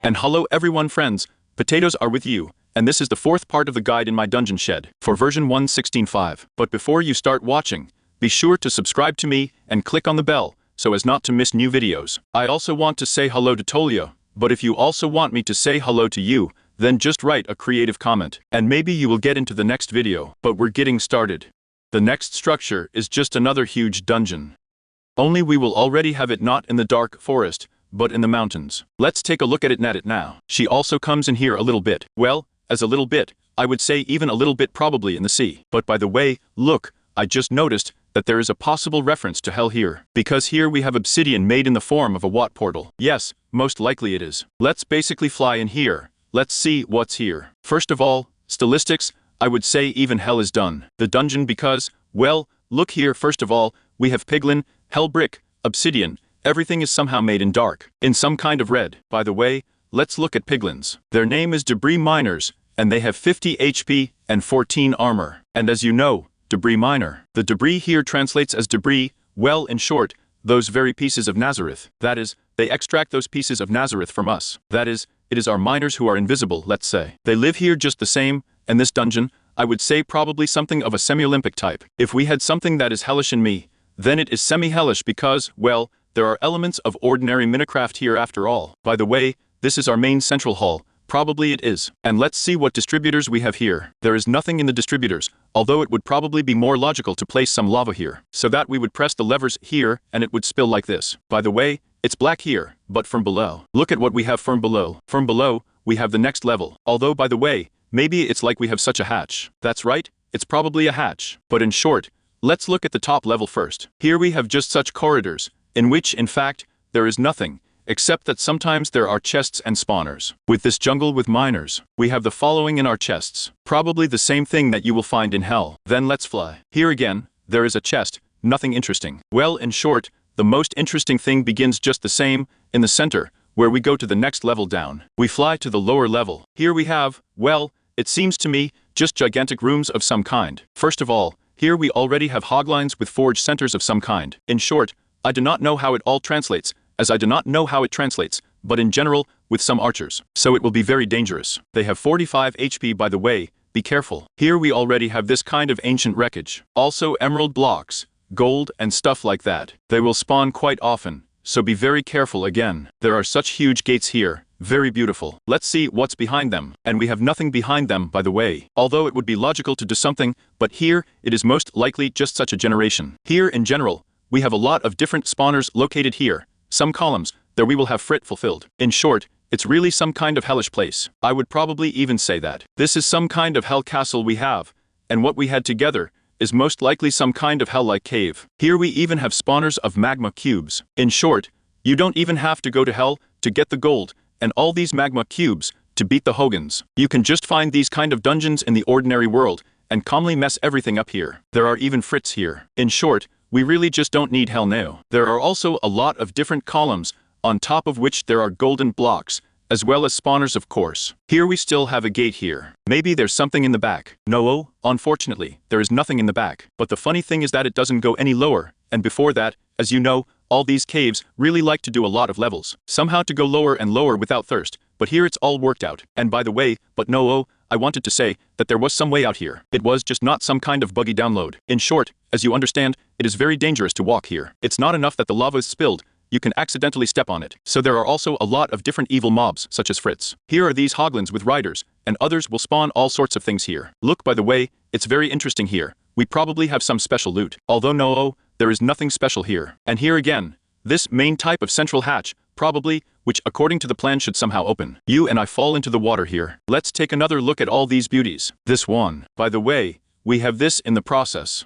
And hello everyone friends, potatoes are with you, and this is the fourth part of the guide in my dungeon shed, for version 1.16.5. But before you start watching, be sure to subscribe to me and click on the bell, so as not to miss new videos. I also want to say hello to Tolia, but if you also want me to say hello to you, then just write a creative comment, and maybe you will get into the next video. But we're getting started. The next structure is just another huge dungeon. Only we will already have it not in the dark forest, but in the mountains. Let's take a look at it now. She also comes in here a little bit. Well, as a little bit, I would say even a little bit probably in the sea. But by the way, look, I just noticed that there is a possible reference to hell here. Because here we have obsidian made in the form of a watt portal. Yes, most likely it is. Let's basically fly in here. Let's see what's here. First of all, stylistics, I would say even hell is done. The dungeon because, well, look here first of all, we have piglin, hell brick, obsidian. Everything is somehow made in dark, in some kind of red. By the way, let's look at piglins. Their name is debris miners, and they have 50 HP and 14 armor. And as you know, debris miner. The debris here translates as debris, well, in short, those very pieces of Nazareth. That is, they extract those pieces of Nazareth from us. That is, it is our miners who are invisible, let's say. They live here just the same, and this dungeon, I would say probably something of a semi-Olympic type. If we had something that is hellish in me, then it is semi-hellish because, well, there are elements of ordinary Minecraft here after all. By the way, this is our main central hall. Probably it is. And let's see what distributors we have here. There is nothing in the distributors, although it would probably be more logical to place some lava here, so that we would press the levers here and it would spill like this. By the way, it's black here, but from below. Look at what we have from below. From below, we have the next level. Although by the way, maybe it's like we have such a hatch. That's right, it's probably a hatch. But in short, let's look at the top level first. Here we have just such corridors, in which, in fact, there is nothing, except that sometimes there are chests and spawners. With this jungle with miners, we have the following in our chests. Probably the same thing that you will find in hell. Then let's fly. Here again, there is a chest, nothing interesting. Well, in short, the most interesting thing begins just the same, in the center, where we go to the next level down. We fly to the lower level. Here we have, well, it seems to me, just gigantic rooms of some kind. First of all, here we already have hoglines with forge centers of some kind. In short, I do not know how it all translates, as I do not know how it translates, but in general, with some archers. So it will be very dangerous. They have 45 HP by the way, be careful. Here we already have this kind of ancient wreckage. Also emerald blocks, gold and stuff like that. They will spawn quite often, so be very careful again. There are such huge gates here, very beautiful. Let's see what's behind them. And we have nothing behind them by the way. Although it would be logical to do something, but here, it is most likely just such a generation. Here in general, we have a lot of different spawners located here. Some columns, there we will have frit fulfilled. In short, it's really some kind of hellish place. I would probably even say that. This is some kind of hell castle we have, and what we had together is most likely some kind of hell-like cave. Here we even have spawners of magma cubes. In short, you don't even have to go to hell to get the gold, and all these magma cubes, to beat the Hogans. You can just find these kind of dungeons in the ordinary world, and calmly mess everything up here. There are even frits here. In short, we really just don't need hell now. There are also a lot of different columns, on top of which there are golden blocks, as well as spawners of course. Here we still have a gate here. Maybe there's something in the back. No, unfortunately, there is nothing in the back. But the funny thing is that it doesn't go any lower, and before that, as you know, all these caves really like to do a lot of levels. Somehow to go lower and lower without thirst, but here it's all worked out. And by the way, but no, I wanted to say that there was some way out here. It was just not some kind of buggy download. In short, as you understand, it is very dangerous to walk here. It's not enough that the lava is spilled, you can accidentally step on it. So there are also a lot of different evil mobs, such as frits. Here are these hoglins with riders, and others will spawn all sorts of things here. Look, by the way, it's very interesting here. We probably have some special loot. Although no, there is nothing special here. And here again, this main type of central hatch, probably, which according to the plan should somehow open. You and I fall into the water here. Let's take another look at all these beauties. This one. By the way, we have this in the process.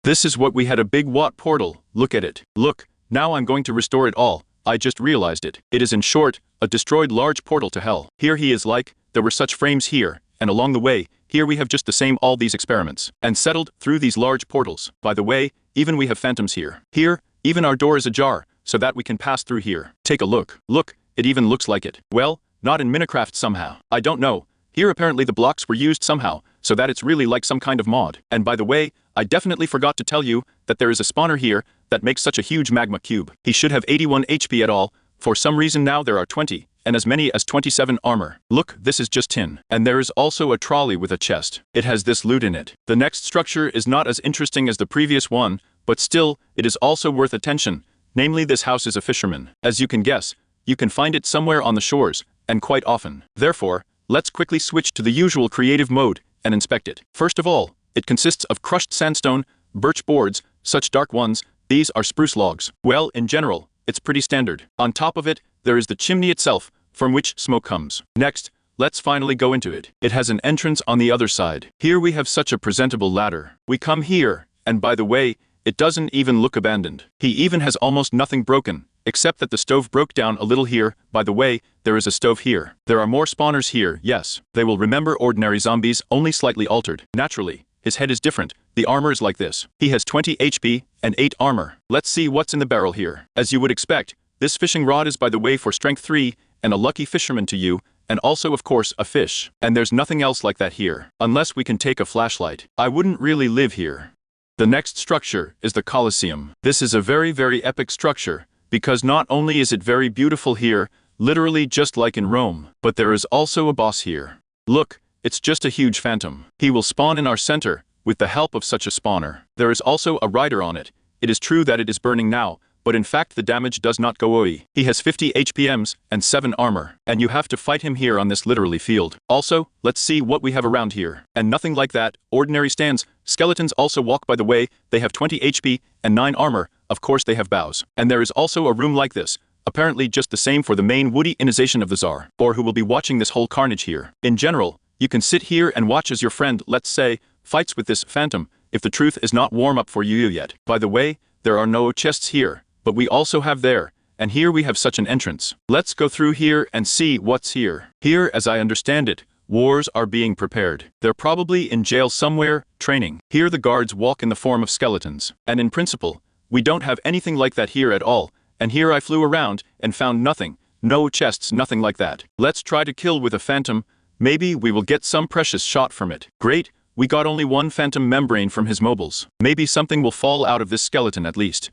This is what we had, a big watt portal. Look at it. Look, now I'm going to restore it all. I just realized it. It is in short, a destroyed large portal to hell. Here he is like, there were such frames here, and along the way, here we have just the same all these experiments, and settled through these large portals. By the way, even we have phantoms here. Here, even our door is ajar, so that we can pass through here. Take a look. Look, it even looks like it. Well, not in Minecraft somehow. I don't know. Here apparently the blocks were used somehow, so that it's really like some kind of mod. And by the way, I definitely forgot to tell you that there is a spawner here that makes such a huge magma cube. He should have 81 HP at all. For some reason now there are 20, and as many as 27 armor. Look, this is just tin. And there is also a trolley with a chest. It has this loot in it. The next structure is not as interesting as the previous one, but still, it is also worth attention. Namely, this house is a fisherman. As you can guess, you can find it somewhere on the shores, and quite often. Therefore, let's quickly switch to the usual creative mode and inspect it. First of all, it consists of crushed sandstone, birch boards, such dark ones. These are spruce logs. Well, in general, it's pretty standard. On top of it, there is the chimney itself, from which smoke comes. Next, let's finally go into it. It has an entrance on the other side. Here we have such a presentable ladder. We come here, and by the way, it doesn't even look abandoned. He even has almost nothing broken, except that the stove broke down a little here. By the way, there is a stove here. There are more spawners here, yes. They will remember ordinary zombies, only slightly altered. Naturally, his head is different. The armor is like this. He has 20 HP and 8 armor. Let's see what's in the barrel here. As you would expect, this fishing rod is by the way for strength 3, and a lucky fisherman to you, and also of course a fish. And there's nothing else like that here. Unless we can take a flashlight. I wouldn't really live here. The next structure is the Colosseum. This is a very epic structure, because not only is it very beautiful here, literally just like in Rome, but there is also a boss here. Look, it's just a huge phantom. He will spawn in our center, with the help of such a spawner. There is also a rider on it. It is true that it is burning now, but in fact the damage does not go away. He has 50 HPMs and 7 armor, and you have to fight him here on this literally field. Also, let's see what we have around here. And nothing like that, ordinary stands. Skeletons also walk by the way, they have 20 HP and 9 armor, of course they have bows. And there is also a room like this, apparently just the same for the main woody inization of the Tsar, or who will be watching this whole carnage here. In general, you can sit here and watch as your friend, let's say, fights with this phantom, if the truth is not warm up for you yet. By the way, there are no chests here, but we also have there, and here we have such an entrance. Let's go through here and see what's here. Here, as I understand it, wars are being prepared. They're probably in jail somewhere, training. Here the guards walk in the form of skeletons. And in principle, we don't have anything like that here at all, and here I flew around and found nothing. No chests, nothing like that. Let's try to kill with a phantom. Maybe we will get some precious shot from it. Great, we got only one phantom membrane from his mobiles. Maybe something will fall out of this skeleton at least.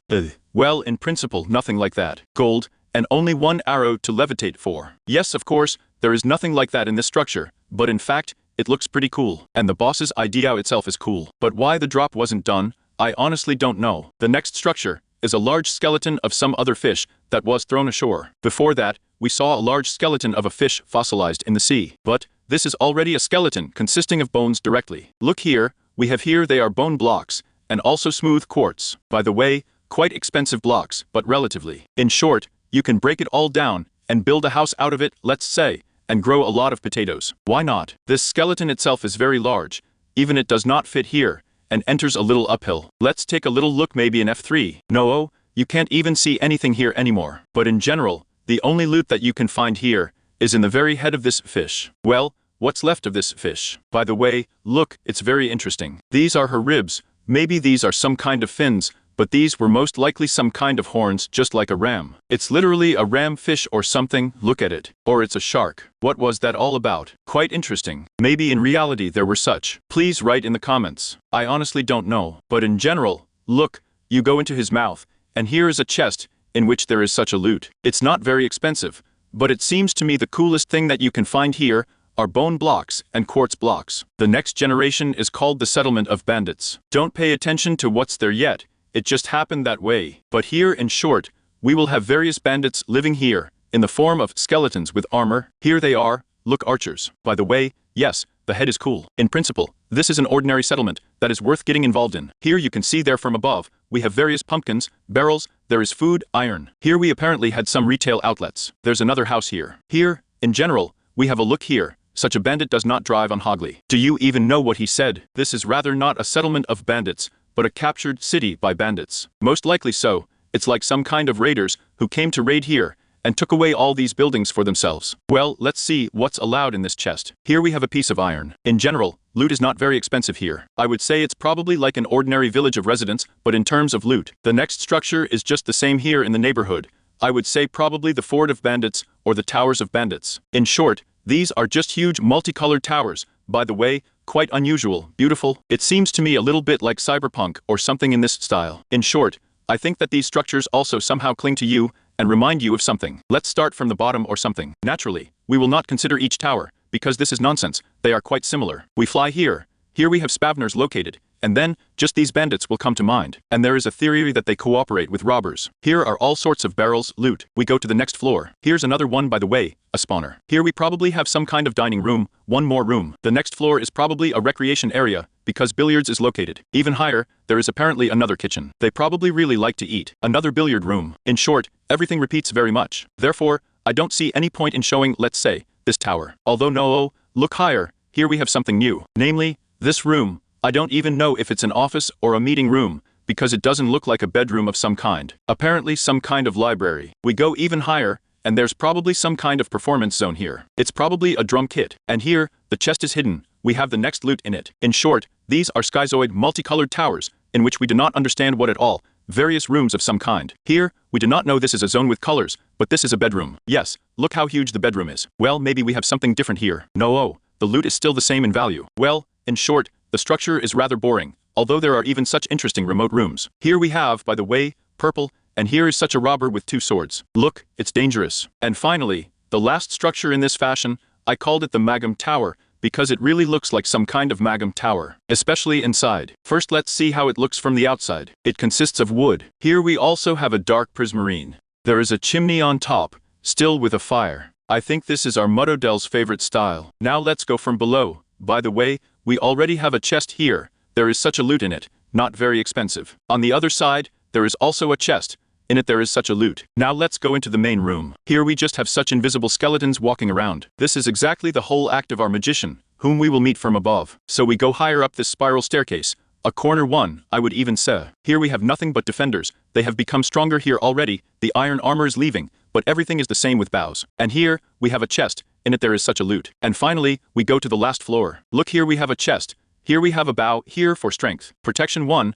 Well, in principle, nothing like that. Gold, and only one arrow to levitate for. Yes, of course, there is nothing like that in this structure, but in fact, it looks pretty cool. And the boss's idea itself is cool. But why the drop wasn't done, I honestly don't know. The next structure is a large skeleton of some other fish that was thrown ashore. Before that, we saw a large skeleton of a fish fossilized in the sea. But this is already a skeleton consisting of bones directly. Look here, we have here they are bone blocks, and also smooth quartz. By the way, quite expensive blocks, but relatively. In short, you can break it all down and build a house out of it, let's say, and grow a lot of potatoes. Why not? This skeleton itself is very large, even it does not fit here, and enters a little uphill. Let's take a little look maybe in F3. No, you can't even see anything here anymore. But in general, the only loot that you can find here is in the very head of this fish. Well, what's left of this fish? By the way, look, it's very interesting. These are her ribs. Maybe these are some kind of fins, but these were most likely some kind of horns, just like a ram. It's literally a ram fish or something, look at it. Or it's a shark. What was that all about? Quite interesting. Maybe in reality there were such. Please write in the comments. I honestly don't know. But in general, look, you go into his mouth, and here is a chest, in which there is such a loot. It's not very expensive, but it seems to me the coolest thing that you can find here are bone blocks and quartz blocks. The next generation is called the settlement of bandits. Don't pay attention to what's there yet. It just happened that way. But here, in short, we will have various bandits living here, in the form of skeletons with armor. Here they are, look, archers. By the way, yes, the head is cool. In principle, this is an ordinary settlement that is worth getting involved in. Here you can see there from above, we have various pumpkins, barrels, there is food, iron. Here we apparently had some retail outlets. There's another house here. Here, in general, we have a look here. Such a bandit does not drive on Hogley. Do you even know what he said? This is rather not a settlement of bandits, but a captured city by bandits. Most likely so. It's like some kind of raiders who came to raid here and took away all these buildings for themselves. Well, let's see what's allowed in this chest. Here we have a piece of iron. In general, loot is not very expensive here. I would say it's probably like an ordinary village of residents, but in terms of loot, the next structure is just the same here in the neighborhood. I would say probably the fort of bandits or the towers of bandits. In short, these are just huge multicolored towers. By the way, quite unusual, beautiful. It seems to me a little bit like cyberpunk or something in this style. In short, I think that these structures also somehow cling to you, and remind you of something. Let's start from the bottom or something. Naturally, we will not consider each tower, because this is nonsense. They are quite similar. We fly here. Here we have Spavners located, and then, just these bandits will come to mind. And there is a theory that they cooperate with robbers. Here are all sorts of barrels, loot. We go to the next floor. Here's another one, by the way, a spawner. Here we probably have some kind of dining room, one more room. The next floor is probably a recreation area, because billiards is located. Even higher, there is apparently another kitchen. They probably really like to eat. Another billiard room. In short, everything repeats very much. Therefore, I don't see any point in showing, let's say, this tower. Although no, look higher, here we have something new. Namely, this room. I don't even know if it's an office or a meeting room, because it doesn't look like a bedroom of some kind. Apparently some kind of library. We go even higher, and there's probably some kind of performance zone here. It's probably a drum kit. And here, the chest is hidden. We have the next loot in it. In short, these are schizoid multicolored towers, in which we do not understand what at all. Various rooms of some kind. Here, we do not know this is a zone with colors, but this is a bedroom. Yes, look how huge the bedroom is. Well, maybe we have something different here. No, the loot is still the same in value. Well, in short, the structure is rather boring, although there are even such interesting remote rooms. Here we have, by the way, purple, and here is such a robber with 2 swords. Look, it's dangerous. And finally, the last structure in this fashion, I called it the Magum Tower, because it really looks like some kind of Magum Tower, especially inside. First let's see how it looks from the outside. It consists of wood. Here we also have a dark prismarine. There is a chimney on top, still with a fire. I think this is our Mutodel's favorite style. Now let's go from below. By the way, we already have a chest here. There is such a loot in it, not very expensive. On the other side, there is also a chest. In it there is such a loot. Now let's go into the main room. Here we just have such invisible skeletons walking around. This is exactly the whole act of our magician, whom we will meet from above. So we go higher up this spiral staircase. A corner one, I would even say. Here we have nothing but defenders. They have become stronger here already. The iron armor is leaving, but everything is the same with bows. And here, we have a chest. In it there is such a loot. And finally, we go to the last floor. Look, here we have a chest. Here we have a bow, here for strength. Protection 1,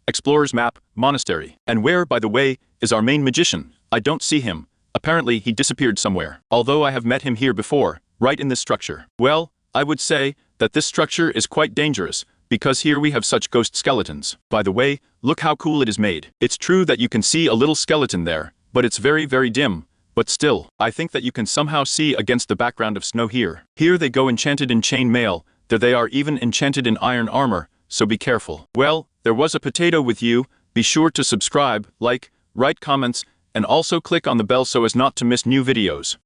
Explorer's Map, Monastery. And where, by the way, is our main magician? I don't see him. Apparently he disappeared somewhere. Although I have met him here before, right in this structure. Well, I would say that this structure is quite dangerous, because here we have such ghost skeletons. By the way, look how cool it is made. It's true that you can see a little skeleton there, but it's very, very dim. But still, I think that you can somehow see against the background of snow here. Here they go enchanted in chain mail, there they are even enchanted in iron armor, so be careful. Well, there was a potato with you. Be sure to subscribe, like, write comments, and also click on the bell so as not to miss new videos.